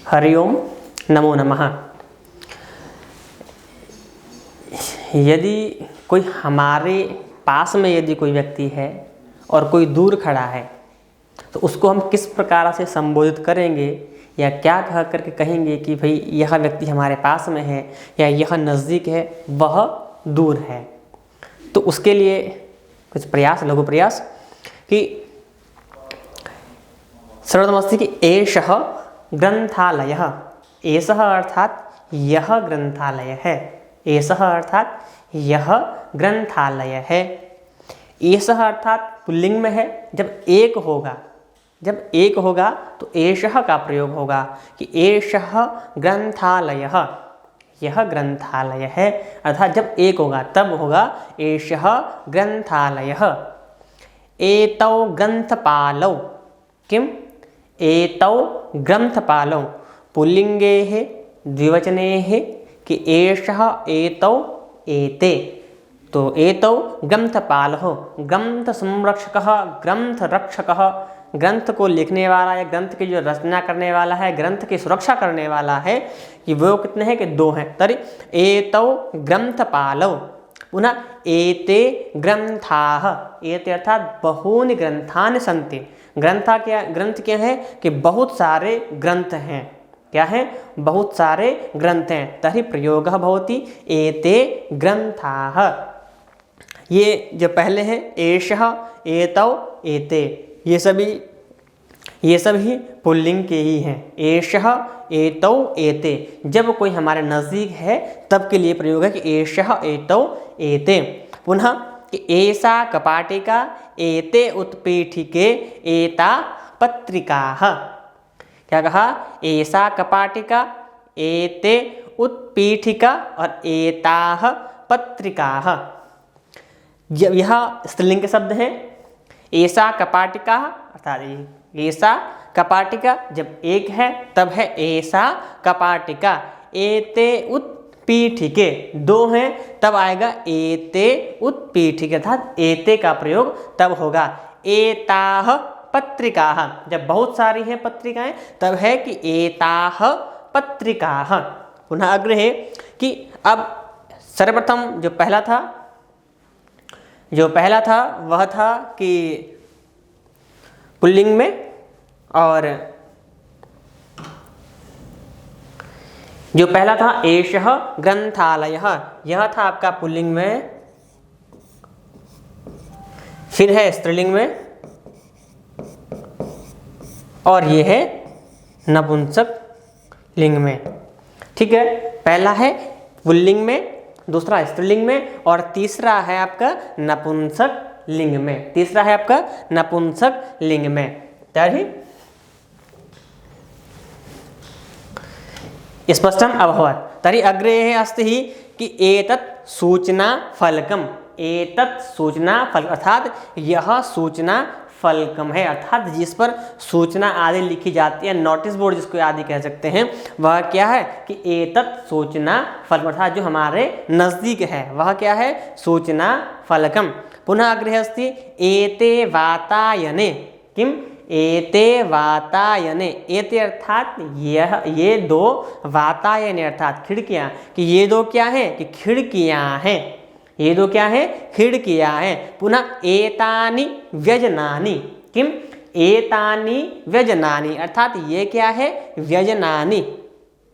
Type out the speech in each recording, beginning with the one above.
हरिओम नमो नमः। यदि कोई हमारे पास में यदि कोई व्यक्ति है और कोई दूर खड़ा है तो उसको हम किस प्रकार से संबोधित करेंगे या क्या कह करके कहेंगे कि भाई यह व्यक्ति हमारे पास में है या यह नज़दीक है, वह दूर है। तो उसके लिए कुछ प्रयास, लघु प्रयास कि सर्वनमस्ते कि एषः ग्रंथालयः, एषः अर्थात यह ग्रंथालय है, एषः अर्थात यह ग्रंथालय है। एषः अर्थात पुल्लिंग में है, जब एक होगा तो एषः का प्रयोग होगा कि एषः ग्रंथालयः, यह ग्रंथालय है। अर्थात जब एक होगा तब होगा एषः ग्रंथालयः। एतौ ग्रंथपालौ, किम एतौ ग्रंथपालौ, पुल्लिंगेः द्विवचनेः कि एषः एतौ एते। तो एतौ ग्रंथपालः, ग्रंथ संरक्षकः, ग्रंथ रक्षकः, ग्रंथ को लिखने वाला या ग्रंथ की जो रचना करने वाला है, ग्रंथ की सुरक्षा करने वाला है, कि वो कितने हैं कि दो हैं। तर्हि एतौ ग्रंथपालौ। पुनः एते ग्रंथाः, एते अर्थात बहूनि ग्रंथानि सन्ति। ग्रंथ क्या है कि बहुत सारे ग्रंथ हैं। क्या है? बहुत सारे ग्रंथ हैं। तर्हि प्रयोगः भवति एते ग्रंथाः। ये जो पहले है एषः, एतौ, एते, ये सभी पुल्लिंग के ही हैं। एषः, एतौ, एते। जब कोई हमारे नज़दीक है तब के लिए प्रयोग है कि एषः, एतौ, एते। पुनः कि एषा कपाटिका, एते उत्पीठिके, एता पत्रिकाः। क्या कहा? एषा कपाटिका, एते उत्पीठिका और एताः पत्रिकाः। यह स्त्रीलिंग के शब्द हैं। एषा कपाटिका अर्थात एषा कपाटिका, जब एक है तब है एषा कपाटिका। एते उत्पीठिके, दो हैं तब आएगा एते उत्पीठिके, अर्थात एते का प्रयोग तब होगा। एताः पत्रिकाः, जब बहुत सारी हैं पत्रिकाएं तब है कि एताः पत्रिकाः। पुनः अग्र है कि अब सर्वप्रथम जो पहला था वह था कि पुल्लिंग में, और जो पहला था एषः ग्रंथालयः, यह था आपका पुल्लिंग में। फिर है स्त्रीलिंग में और ये है नपुंसक लिंग में। ठीक है, पहला है पुल्लिंग में, दूसरा स्त्रीलिंग में और तीसरा है आपका नपुंसक लिंग में। तीसरा है आपका नपुंसक लिंग में। तर्हि स्पष्टम अभवत्। तर्हि अग्रे अस्ति ही कि एतत् सूचना फलकम, एतत् सूचना फलकम अर्थात यह सूचना फलकम है, अर्थात जिस पर सूचना आदि लिखी जाती है, नोटिस बोर्ड जिसको आदि कह सकते हैं, वह क्या है कि एतत् सूचना फलकम, अर्थात जो हमारे नज़दीक है वह क्या है? सूचना फलकम। पुनः अग्रे अस्ति एते वातायने, किम एते वातायने, एते अर्थात ये दो, वातायने अर्थात खिड़कियाँ, कि ये दो क्या है कि खिड़कियाँ हैं। ये दो क्या है? खिड़कियाँ हैं। पुनः एतानि व्यजनानि, किम एतानि व्यजनानि, अर्थात ये क्या है? व्यजनानि,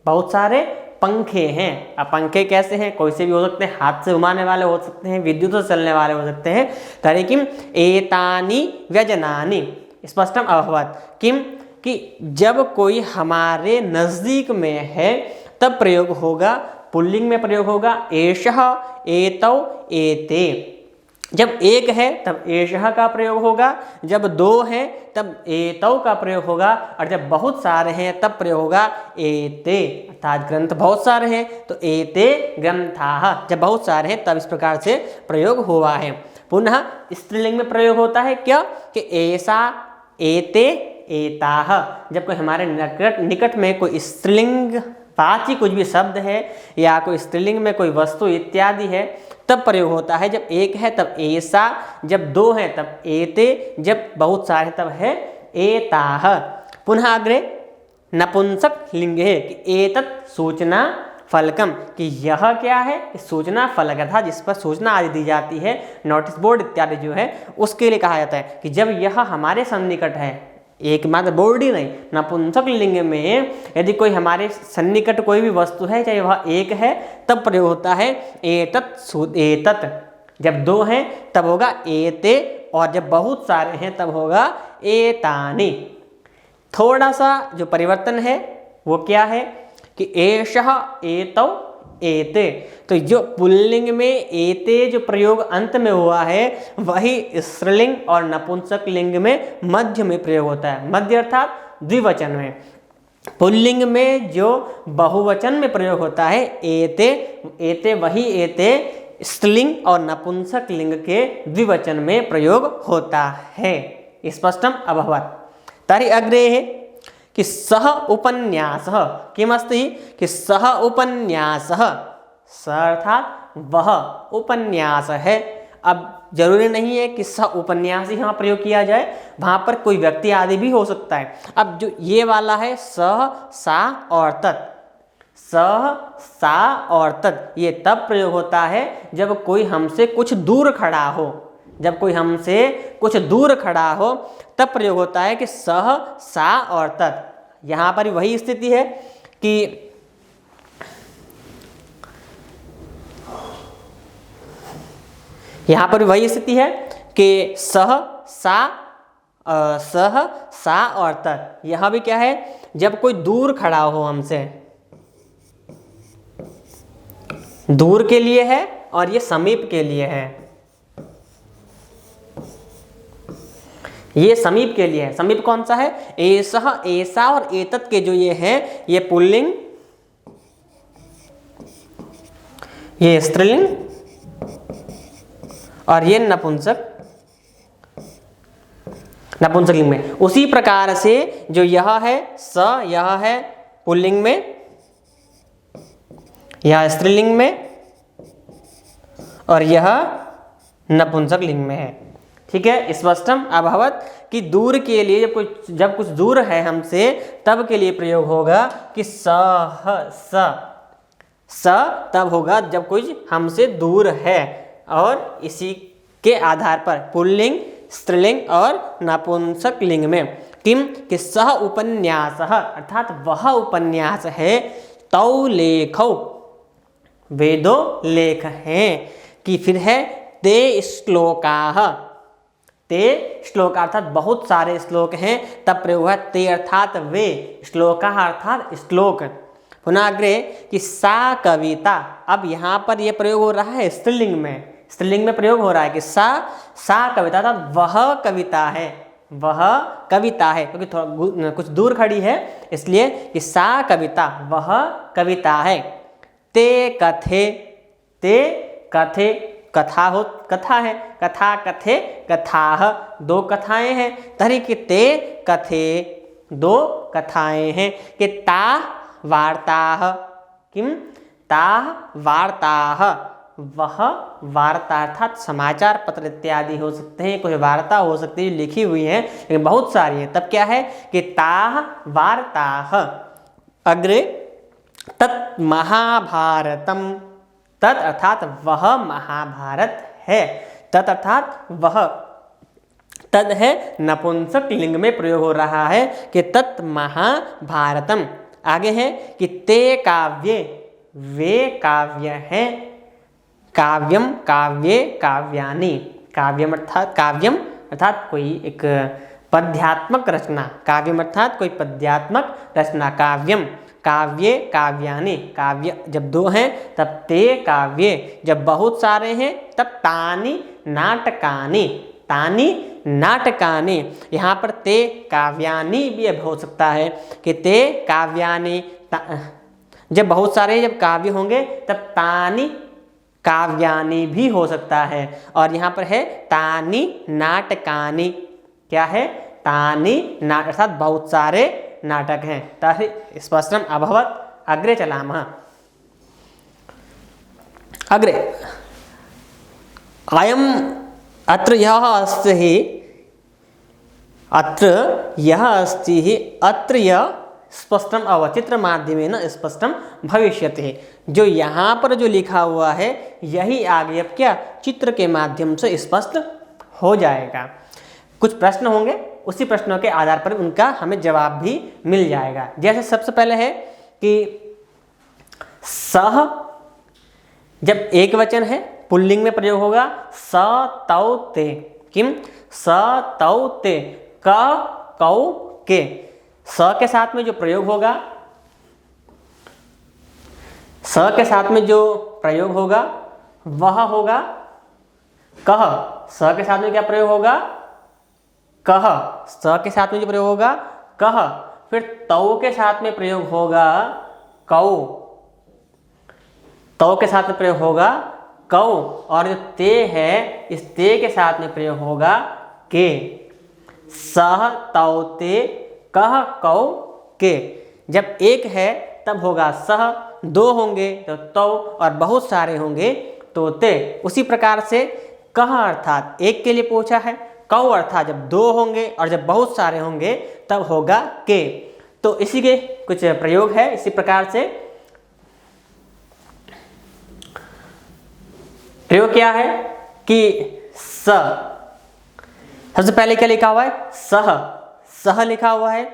बहुत सारे पंखे हैं। अब पंखे कैसे हैं? कोई से भी हो सकते हैं, हाथ से घुमाने वाले हो सकते हैं, विद्युत से चलने वाले हो सकते हैं। तर्हि किम एतानि व्यजनानि। स्पष्टम अभवत्। किम कि जब कोई हमारे नज़दीक में है तब प्रयोग होगा, पुल्लिंग में प्रयोग होगा एषः, एतौ, एते। जब एक है तब एषः का प्रयोग होगा, जब दो हैं तब एतौ का प्रयोग होगा, और जब बहुत सारे हैं तब प्रयोग होगा एते, अर्थात ग्रंथ बहुत सारे हैं तो एते ग्रंथाः। जब बहुत सारे हैं तब इस प्रकार से प्रयोग हुआ है। पुनः स्त्रीलिंग में प्रयोग होता है क्या कि एषा, एते, एताः। जब कोई हमारे निकट में कोई स्त्रीलिंग वाची कुछ भी शब्द है या कोई स्त्रीलिंग में कोई वस्तु इत्यादि है तब प्रयोग होता है। जब एक है तब एषा, जब दो हैं तब एते, जब बहुत सारे तब है एताः। पुनः अग्रे नपुंसक लिंग है कि एतत् सूचना फलकम, कि यह क्या है, सूचना फलक अर्थात जिस पर सूचना आदि दी जाती है, नोटिस बोर्ड इत्यादि जो है उसके लिए कहा जाता है कि जब यह हमारे सन्निकट है, एक मात्र बोर्ड ही नहीं, नपुंसक लिंग में यदि कोई हमारे सन्निकट कोई भी वस्तु है चाहे वह एक है तब प्रयोग होता है एतत् एतत्, जब दो हैं तब होगा एते, और जब बहुत सारे हैं तब होगा एतानि। थोड़ा सा जो परिवर्तन है वो क्या है कि एषः एतौ एते, तो जो पुल्लिंग में एते जो प्रयोग अंत में हुआ है वही स्त्रीलिंग और नपुंसक लिंग में मध्य में प्रयोग होता है। मध्य अर्थात द्विवचन में। पुल्लिंग में जो बहुवचन में प्रयोग होता है एते, एते वही एते स्त्रीलिंग और नपुंसक लिंग के द्विवचन में प्रयोग होता है। स्पष्टम अभवत्। तर्हि अग्रे है कि सह उपन्यासः किमस्ति, कि सह उपन्यासः, स अर्थात वह उपन्यास है। अब जरूरी नहीं है कि सह उपन्यास ही यहाँ प्रयोग किया जाए, वहाँ पर कोई व्यक्ति आदि भी हो सकता है। अब जो ये वाला है सह सा और तत्, सह सा और तत् ये तब प्रयोग होता है जब कोई हमसे कुछ दूर खड़ा हो, जब कोई हमसे कुछ दूर खड़ा हो तब प्रयोग होता है कि सह सा और तत्। यहाँ पर वही स्थिति है कि यहाँ पर वही स्थिति है कि सह सा और तत्। यह भी क्या है, जब कोई दूर खड़ा हो हमसे, दूर के लिए है और ये समीप के लिए है, ये समीप के लिए है। समीप कौन सा है, एसह ऐसा और एतत् के जो ये है ये पुल्लिंग, ये स्त्रीलिंग और ये नपुंसक, नपुंसक लिंग में। उसी प्रकार से जो यह है स, यह है पुल्लिंग में, यह स्त्रीलिंग में और यह नपुंसक लिंग में है। ठीक है, स्पष्टम अभवत् कि दूर के लिए जब कुछ दूर है हमसे तब के लिए प्रयोग होगा कि स तब होगा जब कोई हमसे दूर है, और इसी के आधार पर पुल्लिंग, स्त्रीलिंग और नपुंसक लिंग में किम कि सह उपन्यासः अर्थात वह उपन्यास है, तौ लेखौ वे दो लेख हैं, कि फिर है ते श्लोकाः, ते श्लोक अर्थात बहुत सारे श्लोक हैं तब प्रयोग है ते अर्थात वे, श्लोकाः अर्थात श्लोक। पुनः अग्रे कि सा कविता, अब यहाँ पर यह प्रयोग हो रहा है स्त्रीलिंग में, स्त्रीलिंग में प्रयोग हो रहा है कि सा कविता अर्थात वह कविता है, वह कविता है, क्योंकि थोड़ा कुछ दूर खड़ी है इसलिए कि सा कविता वह कविता है। ते कथे, ते कथे कथा हो, कथा है, कथा कथे कथाः दो कथाएं हैं, तरी कि ते कथे दो कथाएं हैं, कि ताः वार्ताः, किम ताः वार्ताः वह वार्ता अर्थात समाचार पत्र इत्यादि हो सकते हैं, कोई वार्ता हो सकती है लिखी हुई है लेकिन बहुत सारी है, तब क्या है कि ताः वार्ताः। अग्रे तत् महाभारतम, तत् अर्थात वह महाभारत है, तत् अर्थात वह, तद है नपुंसक लिंग में प्रयोग हो रहा है कि तत् महाभारतम। आगे है कि ते काव्ये, वे काव्य हैं, काव्यम काव्ये काव्यानि, काव्यम अर्थात कोई एक पद्यात्मक रचना, काव्यम अर्थात कोई पद्यात्मक रचना, काव्यम काव्ये काव्यानि, काव्य जब दो हैं तब ते काव्ये, जब बहुत सारे हैं तब तानि नाटकानि, तानि नाटकानि। यहाँ पर ते काव्यानि भी हो सकता है कि ते काव्यानि, जब बहुत सारे जब काव्य होंगे तब तानि काव्यानि भी हो सकता है, और यहाँ पर है तानि नाटकानि, क्या है तानि नाटक अर्थात बहुत सारे नाटक हैं। तर्हि स्पष्टम अभवत्। अग्रे चलामः। अग्रे अयम् अत्र यः अस्ति हि, अत्र यः अस्ति हि, अत्र यः स्पष्टम अवचित्र माध्यमेन स्पष्टम भविष्यति। जो यहाँ पर जो लिखा हुआ है यही आगे अब क्या चित्र के माध्यम से स्पष्ट हो जाएगा। कुछ प्रश्न होंगे, उसी प्रश्नों के आधार पर उनका हमें जवाब भी मिल जाएगा। जैसे सबसे पहले है कि सह जब एक वचन है पुल्लिंग में प्रयोग होगा स तौ ते, किम स तौ ते, क कौ के। स के साथ में जो प्रयोग होगा, स के साथ में जो प्रयोग होगा वह होगा कह। स के साथ में क्या प्रयोग होगा कह। स के साथ में जो प्रयोग होगा कह। फिर तौ के साथ में प्रयोग होगा कौ। तौ के साथ में प्रयोग होगा कौ। और जो ते है इस ते के साथ में प्रयोग होगा के। सह तौ ते कह कौ के। जब एक है तब होगा सह, दो होंगे तो तौ और बहुत सारे होंगे तो ते। उसी प्रकार से कह अर्थात एक के लिए पूछा है, कौ अर्थात जब दो होंगे और जब बहुत सारे होंगे तब होगा के। तो इसी के कुछ प्रयोग है। इसी प्रकार से प्रयोग क्या है कि स, सबसे पहले क्या लिखा हुआ है सह, सह लिखा हुआ है।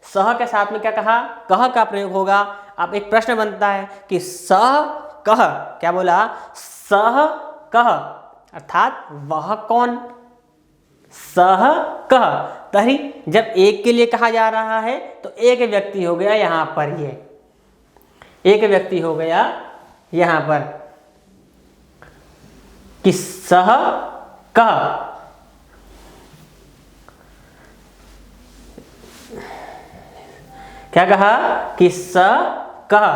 सह के साथ में क्या कहा कह का प्रयोग होगा। अब एक प्रश्न बनता है कि सह कह, क्या बोला सह कह अर्थात वह कौन। सह कह तरी जब एक के लिए कहा जा रहा है तो एक व्यक्ति हो गया यहां पर, ये एक व्यक्ति हो गया यहां पर कि सह कह। क्या कहा कि स कह।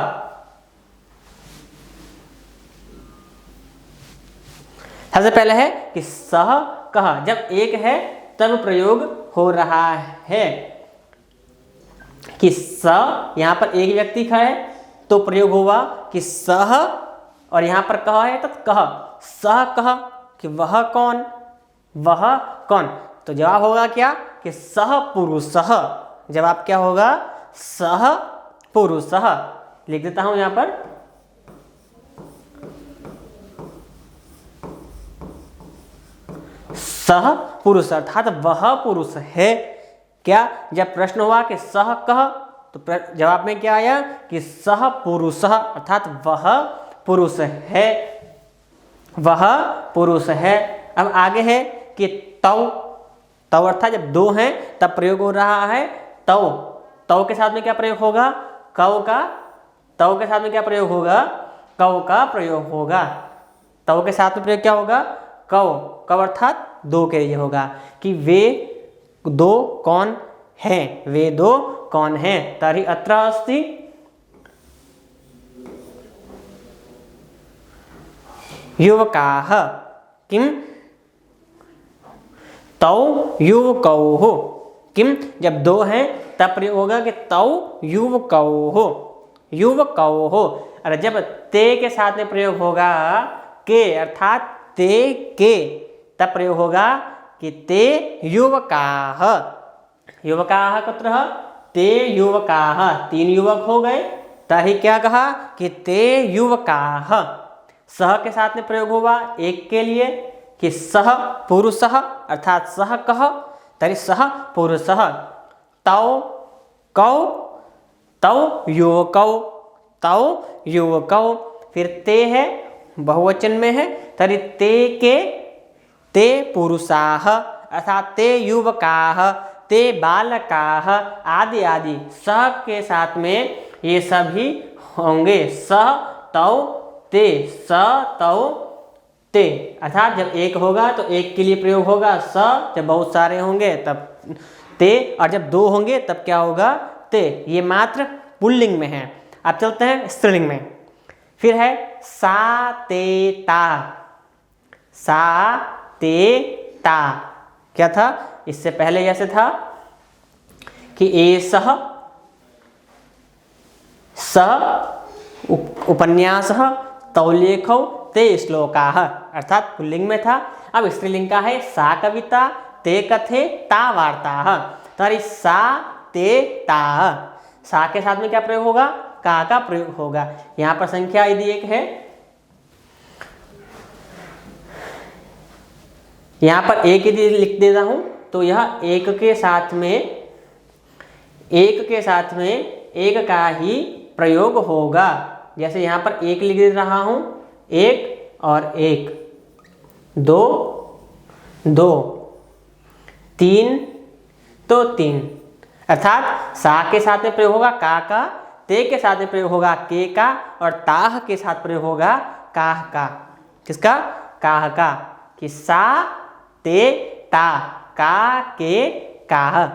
सबसे पहले है कि सह कह, जब एक है तब प्रयोग हो रहा है कि स, यहां पर एक व्यक्ति का है तो प्रयोग हुआ कि सह, और यहां पर कह है तो कह सह कह कि वह कौन, वह कौन। तो जवाब होगा क्या कि सह पुरुषः। जवाब क्या होगा सह पुरुषः। लिख देता हूं यहां पर सह पुरुष अर्थात वह पुरुष है। क्या जब प्रश्न हुआ कि सह कह तो जवाब में क्या आया कि सह पुरुषः अर्थात वह पुरुष है, वह पुरुष है। अब आगे है कि तौ, तौ अर्थात जब दो हैं तब प्रयोग हो रहा है तौ। तौ के साथ में क्या प्रयोग होगा कौ का। तौ के साथ में क्या प्रयोग होगा कौ का प्रयोग होगा। तौ के साथ में प्रयोग क्या होगा कौ। कौ अर्थात दो के लिए होगा कि वे दो कौन हैं, वे दो कौन हैं। तर्हि अत्र अस्ति युवकाः किम तौ युवकौ। किम जब दो हैं तब प्रयोग होगा कि तौ युवकौ, युवकौ। और जब ते के साथ में प्रयोग होगा के अर्थात ते के, तब प्रयोग होगा कि ते युवकाः। युवकाः कुत्र ते युवकाः, तीन युवक हो गए। तभी क्या कहा कि ते युवकाः। सह के साथ में प्रयोग हुआ एक के लिए कि सह पुरुषः अर्थात सह कह, तरी सह पुरुषः। तौ कौ तौ युवकौ, तौ युवकौ। फिर ते है बहुवचन में है तरी ते के ते पुरुषाः अर्थात ते युवकाः, ते बालकाः आदि आदि। सह के साथ में ये सभी होंगे सह तौ ते, स तौ ते अर्थात जब एक होगा तो एक के लिए प्रयोग होगा स, जब बहुत सारे होंगे तब ते, और जब दो होंगे तब क्या होगा ते। ये मात्र पुल्लिंग में है। अब चलते हैं स्त्रीलिंग में। फिर है सा ते ता, सा ते ता। क्या था इससे पहले जैसे था कि एषः स उपन्यासः तौ लेखौ ते श्लोकाः अर्थात पुल्लिंग में था। अब स्त्रीलिंग का है सा कविता ते कथे ता वार्ताः। तरी सा ते ता, सा के साथ में क्या प्रयोग होगा, का प्रयोग होगा। यहाँ पर संख्या यदि एक है, यहाँ पर एक यदि लिख देता हूं तो यह एक के साथ में एक का ही प्रयोग होगा। जैसे यहाँ पर एक लिख दे रहा हूं, एक और एक, दो दो, तीन तो तीन, अर्थात सा के साथ में प्रयोग होगा का, ते के साथ में प्रयोग होगा के का, और ताह के साथ प्रयोग होगा काह का। किसका, काह का, कि सा ते ता, का के काह।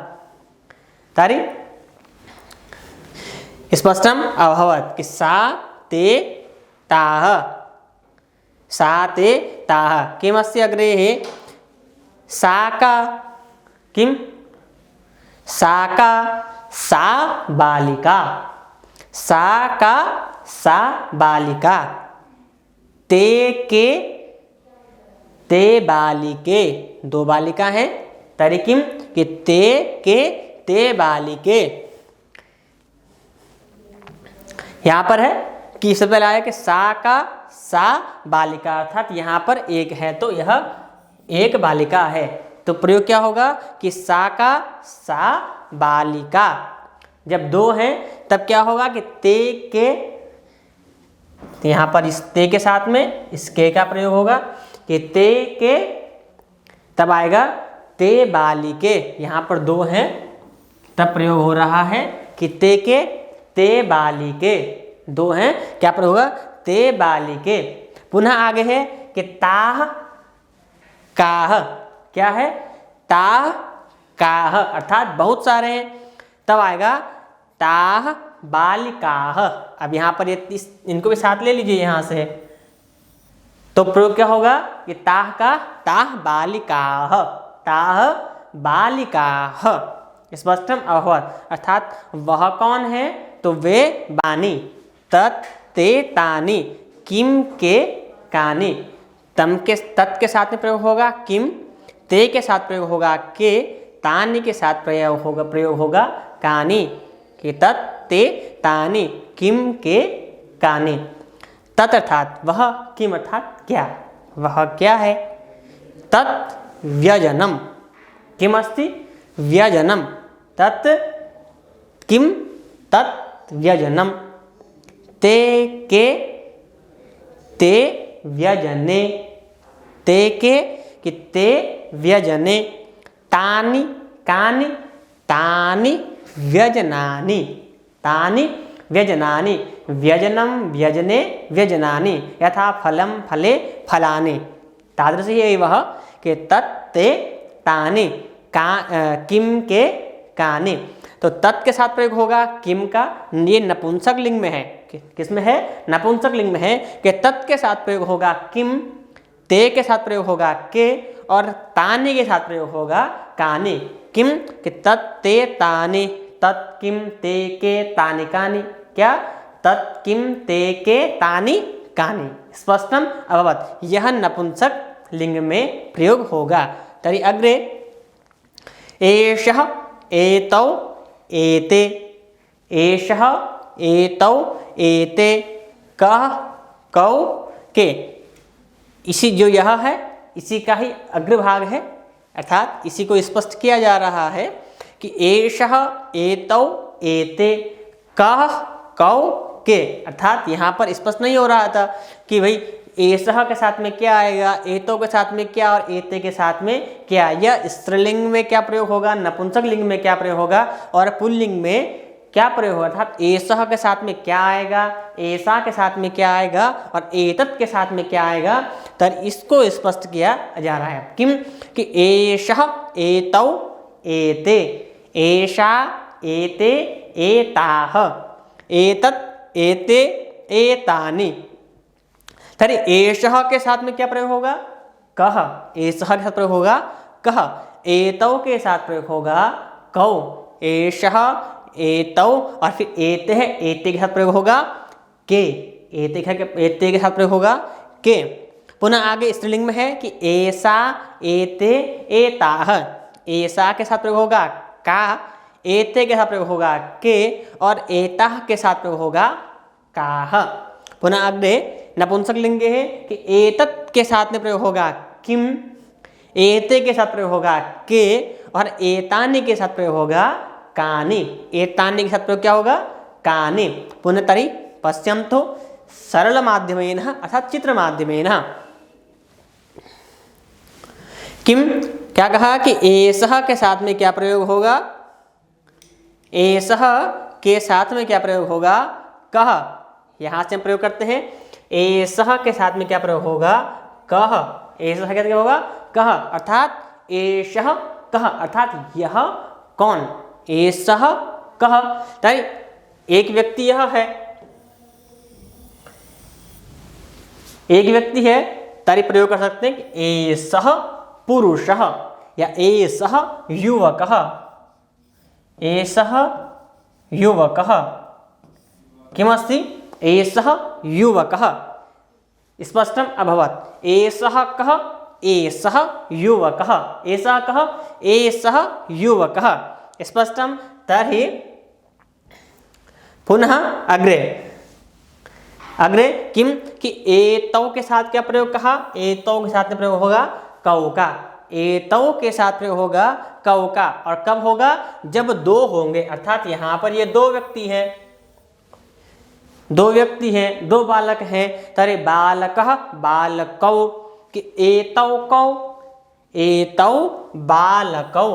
तारी स्पष्टम अभवत् कि सा ते ताः, सा ते ताः। किमस्य अग्रे सा का, किम सा का सा बालिका, सा का सा बालिका, ते के ते बालिके, दो बालिका हैं, तरी किम कि ते के ते बालिके। यहां पर है कि इससे पहले आया कि सा का सा बालिका, अर्थात यहां पर एक है तो यह एक बालिका है, तो प्रयोग क्या होगा कि सा का सा बालिका। जब दो हैं तब क्या होगा कि ते के, यहां पर इस ते के साथ में इस के का प्रयोग होगा कि ते के, तब आएगा ते बालिके। यहां पर दो हैं तब प्रयोग हो रहा है कि ते के ते बालिके, दो हैं, क्या प्रयोग होगा, ते बालिके। पुनः आगे है कि ताह काह, क्या है, ताह काह, अर्थात बहुत सारे हैं, तब आएगा ताह बालिकाह। अब यहां पर इनको भी साथ ले लीजिए यहां से, तो प्रयोग क्या होगा कि ताह का ताह बालिकाह, ताह बालिकाह। स्पष्टम अभवत्, अर्थात वह कौन है, तो वे बानी, तत् ते तानि, किम के कानि। तत् के साथ में प्रयोग होगा किम, ते के साथ प्रयोग होगा के, तानि के साथ प्रयोग होगा कानि, कि तत् ते तानि, किम के कानि। तत् अर्थात वह, किम अर्थात क्या, वह क्या है, तत् व्यजनम, किम अस्ति व्यजनम, तत् किम तत् व्यजनम, ते के ते व्यजने, ते के कि ते व्यजने, तानि कानि तानि व्यजनानि, तानि व्यजनानि, व्यजनम व्यजने व्यजनानि, यथा फलम फले फलानि, तादृशी एव कि तत् ते तानि, किम के कानि। तो तत् के साथ प्रयोग होगा किम का, ये नपुंसक लिंग में है, किसमें है, नपुंसक लिंग में है, कि तत् के साथ प्रयोग होगा किम, ते के साथ प्रयोग होगा के, और तानि के साथ प्रयोग होगा कानि। किम कि तत् ते तानि, तत् किम ते के तानि कानि, क्या, तत् किम ते के तानि कानि। स्पष्टम अभवत्, यह नपुंसक लिंग में प्रयोग होगा। तर्हि अग्रे एषः एतौ एते, एषः एतौ एते, कः कौ के, इसी जो यह है इसी का ही अग्रभाग है, अर्थात इसी को स्पष्ट किया जा रहा है कि एषः एतौ एते, कः कौ के, अर्थात यहाँ पर स्पष्ट नहीं हो रहा था कि भाई एषः के साथ में क्या आएगा, एतौ के साथ में क्या और एते के साथ में क्या, यह स्त्रीलिंग में क्या प्रयोग होगा, नपुंसक लिंग में क्या प्रयोग होगा और पुल्लिंग में क्या प्रयोग होगा, अर्थात एषः के साथ में क्या आएगा, एषा के साथ में क्या आएगा और एतत् के साथ में क्या आएगा, तो इसको स्पष्ट किया जा रहा है। किम कि एषः एतौ एते, एषा एते एताः, एतत् एते एतानि। तर्हि एषः के साथ में क्या प्रयोग होगा, कः, एषः के साथ प्रयोग होगा कः, एतौ के साथ प्रयोग होगा कौ, एषः एतौ, और फिर एते है, एते के साथ प्रयोग होगा के, एते के साथ प्रयोग होगा के। पुनः आगे स्त्रीलिंग में है कि एषा एते एताः, एषा के साथ प्रयोग होगा का, एते के साथ प्रयोग होगा के और एताः के साथ प्रयोग होगा काः। पुनः अग्रे नपुंसक लिंग है कि एतत् के साथ में प्रयोग होगा किम, एते के साथ प्रयोग होगा के और एतानि के साथ प्रयोग होगा कानि। एतानि के साथ प्रयोग क्या होगा? कानि। पुनः तरी पश्यम तो सरल माध्यमेन अर्थात चित्र माध्यमेन किम, क्या कहा कि एसह के साथ में क्या प्रयोग होगा? एसह के साथ में क्या प्रयोग होगा? कह। यहां से हम प्रयोग करते हैं एसह के साथ में क्या प्रयोग होगा? कह। एसह क्या होगा? कह अर्थात एषः कह अर्थात यह कौन? एसह कह। ताकि एक व्यक्ति यह है, एक व्यक्ति है तारी प्रयोग कर सकते हैं कि एसह पुरुषः या एसः युवकः, एसः युवकः किमस्ति? एसः युवकः। स्पष्टम अभवत्। एसः कः? एसः युवकः। एसः कः? एसः युवकः। स्पष्टम। तर्हि पुनः अग्रे अग्रे किम कि एतौ के साथ क्या प्रयोग कहा? एतौ के साथ में प्रयोग होगा कौ का। एतौ के साथ प्रयोग होगा कौ का। और कब होगा? जब दो होंगे, अर्थात यहां पर ये दो व्यक्ति हैं, दो व्यक्ति हैं, दो बालक हैं। तरे बालकः बालकौ कि एतौ कौ, एतौ बालकौ,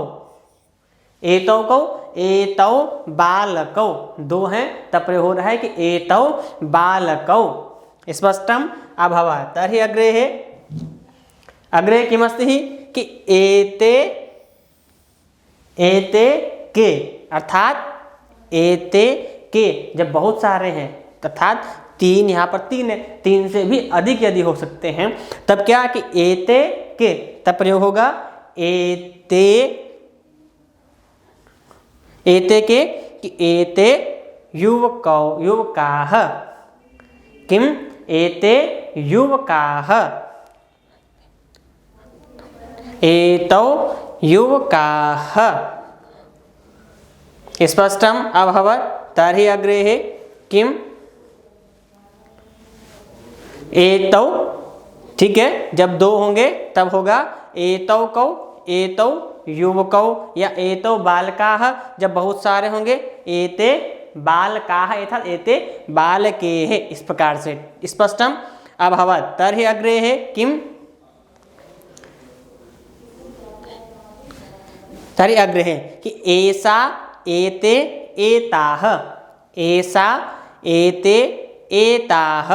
एतौ कौ, एतौ बालकौ। दो हैं तब प्रयोग हो रहा है कि एतौ बालकौ। स्पष्टम अभवत्। तर्हि अग्रे है, अग्रे किमस्ति कि एते, एते के अर्थात एते के जब बहुत सारे हैं अर्थात तीन, यहाँ पर तीन है, तीन से भी अधिक यदि हो सकते हैं तब क्या कि एते के तब प्रयोग होगा एते, एते के कि एते युवकौ युवकाः किम? एते युवकाः, एतौ युवकाः। स्पष्टम अभवत्। तर्हि अग्रे है किम? एतौ, ठीक है, जब दो होंगे तब होगा एतौ कौ, एतौ युवकौ या एतौ बालकाः। जब बहुत सारे होंगे एते बालकाः अर्थात एते बालके है। इस प्रकार से स्पष्टम अभवत्। तर्हि अग्रे है किम? तर्हि अग्रे है कि एषा एते एताः, एषा एते एताः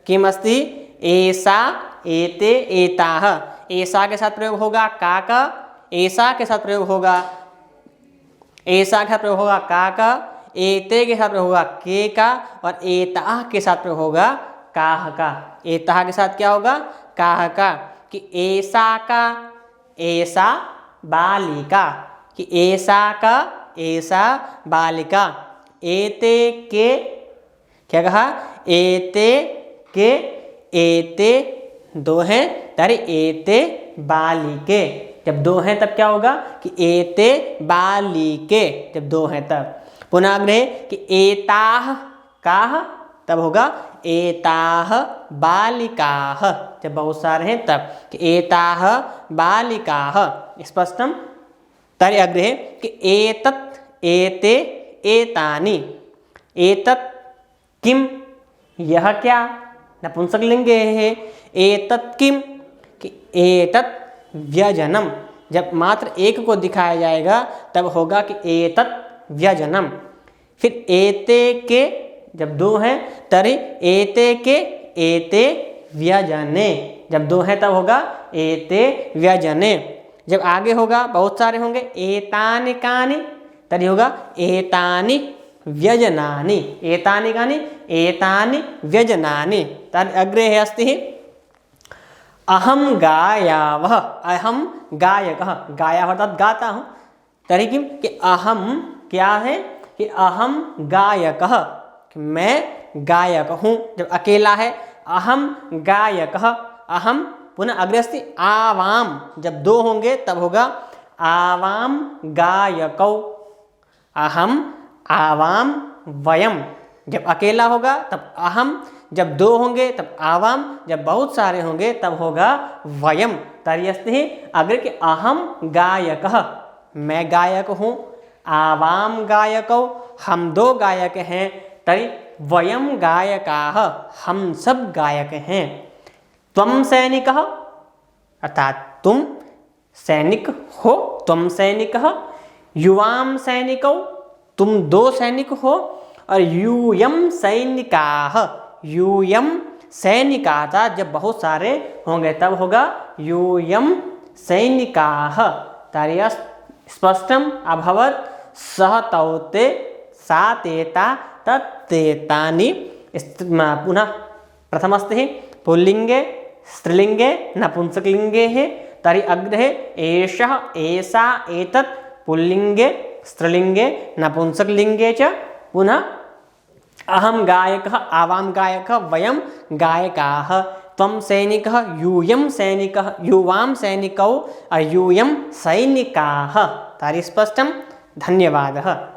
किमस्ति? एषा एते एताः। एषा के साथ प्रयोग होगा का का, एषा के साथ प्रयोग होगा, एषा के साथ प्रयोग होगा का का, एते के साथ प्रयोग होगा के का और एताः के साथ प्रयोग होगा काह का। एताः के साथ क्या होगा? काह का। कि एषा का, एषा बालिका कि एषा का, एषा बालिका। एते के क्या कहा? एते के, एते दो हैं तारी एते बालिके। जब दो हैं तब क्या होगा कि एते बालिके, जब दो हैं तब। पुनः अग्रे कि एताः काः तब होगा एताः बालिकाः। जब बहुत सारे हैं तब कि एताः बालिकाः। स्पष्टम। तर्हि अग्रे कि एतत् एते एतानि। एतत् किम? यह क्या? नपुंसक लिंग है। एतत् किम? कि एतत् व्यजनम। जब मात्र एक को दिखाया जाएगा तब होगा कि एतत् व्यजनम। फिर एते के जब दो हैं तरी एते के एते व्यजने। जब दो हैं तब होगा एते व्यजने। जब आगे होगा बहुत सारे होंगे एतानि कानि तरी होगा एतानि व्यजनानि। एतानि कानि एतानि व्यजनानि। तर्हि अग्रे है अस्ति अहम गायावः। अहम गायकः। गायः अर्थात गाता हूँ। तर्हि किम कि अहम क्या है कि अहम गायकः, मैं गायक हूँ। जब अकेला है अहम गायकः। अहम पुनः अग्रे अस्ति आवाम। जब दो होंगे तब होगा आवाम गायकौ। अहम, आवाम, वयम। जब अकेला होगा तब अहम, जब दो होंगे तब आवाम, जब बहुत सारे होंगे तब होगा वयम। तर्हि अस्ति अग्रे कि अहम गायकः, मैं गायक हूँ। आवाम गायकौ, हम दो गायक हैं। तर्हि वयम गायकाः, हम सब गायक हैं। त्वम सैनिकः, अर्थात तुम सैनिक हो, त्वम सैनिकः। युवाम सैनिकौ, तुम दो सैनिक हो। और यूयम सैनिकाः, यूयम सैनिकाः, जब बहुत सारे होंगे तब होगा यूयम सैनिकाः। तर्हि स्पष्टम अभवत् सः तौ ते सा तेता तत्तेतानि। पुनः प्रथमस्ति पुल्लिंगे स्त्रीलिंगे नपुंसकलिंगे है। तर्हि अग्रे एषः, एषा, एतत् पुल्लिंगे स्त्रीलिंगे नपुंसकलिंगे च। पुनः अहम गायकः, आवाम गायकः, वयम गायकाः, त्वं सैनिकः, यूयं सैनिकः, युवां सैनिकौ, यूयं सैनिकाः। तर्हि स्पष्टं। धन्यवादः।